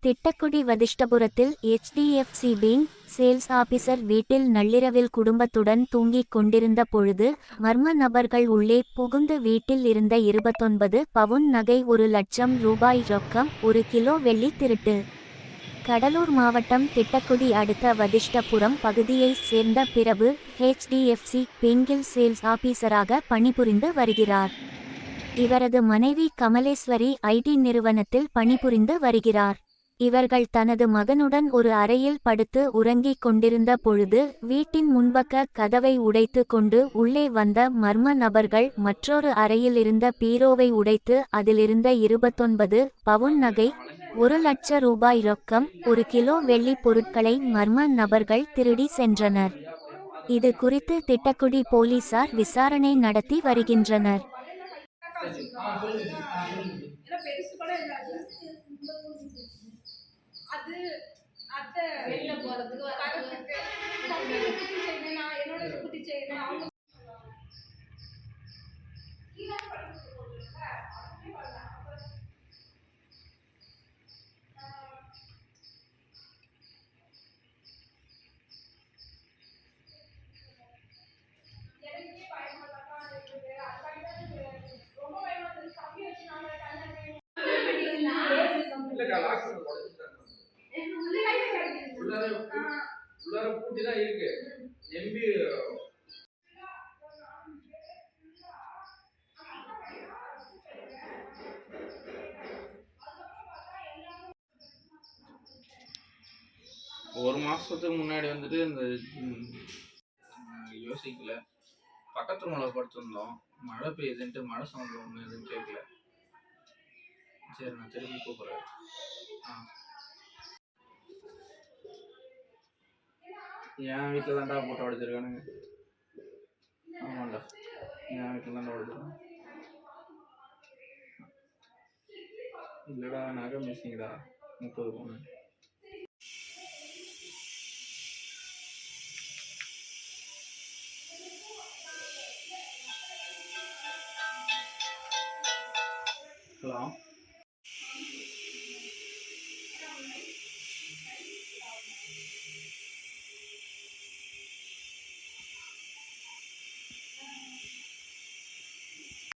திட்டக்குடி வதிஷ்டபுரத்தில் HDFC bank sales officer வீட்டில் நள்ளிரவில் குடும்பத்துடன் தூங்கிக் கொண்டிருந்த பொழுது மர்ம நபர்கள் உள்ளே புகுந்து வீட்டில் இருந்த 29 பவுன் நகை 1,00,000 ரூபாய் ரொக்கம் 1 கிலோ வெள்ளி திருட்டு. கடலூர் மாவட்டம் திட்டக்குடி அடுத்த வதிஷ்டபுரம் பகுதியைச் சேர்ந்த பிரபு HDFC பேங்கில் சேல்ஸ் ஆபீசராக பணிபுரிந்து வருகிறார். இவரது மனைவி கமலேஸ்வரி IT நிறுவனத்தில் பணிபுரிந்து வருகிறார். இவர்கள் தனது மகனுடன் ஒரு அறையில் படுத்து உறங்கிக் கொண்டிருந்த பொழுது வீட்டின் முன்பக்க கதவை உடைத்து கொண்டு உள்ளே வந்த மர்ம நபர்கள் மற்றொரு அறையில் இருந்த பீரோவை உடைத்து அதிலிருந்த 29 பவுன் நகை 1,00,000 ரூபாய் ரொக்கம் 1 கிலோ வெள்ளி பொருட்களை மர்ம நபர்கள் திருடி சென்றனர். இது குறித்து திட்டக்குடி போலீசார் விசாரணை நடத்தி வருகின்றனர். அது அத்தை வெளில போறதுக்கு வரதுக்கு தம்பியோட குட்டி செயின் நான் என்னோட குட்டி செயின் அவங்க ரொம்ப பயமா தம்பி வச்சு நாங்க உள்ளார பூட்டி தான் இருக்கு. எம்பி ஒரு மாசத்துக்கு முன்னாடி வந்துட்டு இந்த யோசிக்கல, பக்கத்து மலை படுத்திருந்தோம். மழை பெய்யுதுன்ட்டு மழை சவுண்ட் ஒன்று எதுவும் கேட்கல. சரி, நான் திரும்பி கூப்பிட்றேன். என் வீட்டில் தான்டா போட்டோ உடைச்சிருக்கானுங்க. ஆமாண்டா, என் வீட்டில் தான்டா உடைச்சிருக்கான். இல்லைடா, நகை மிஸ்ஸிங்கடா 30 பவுன். ஹலோ.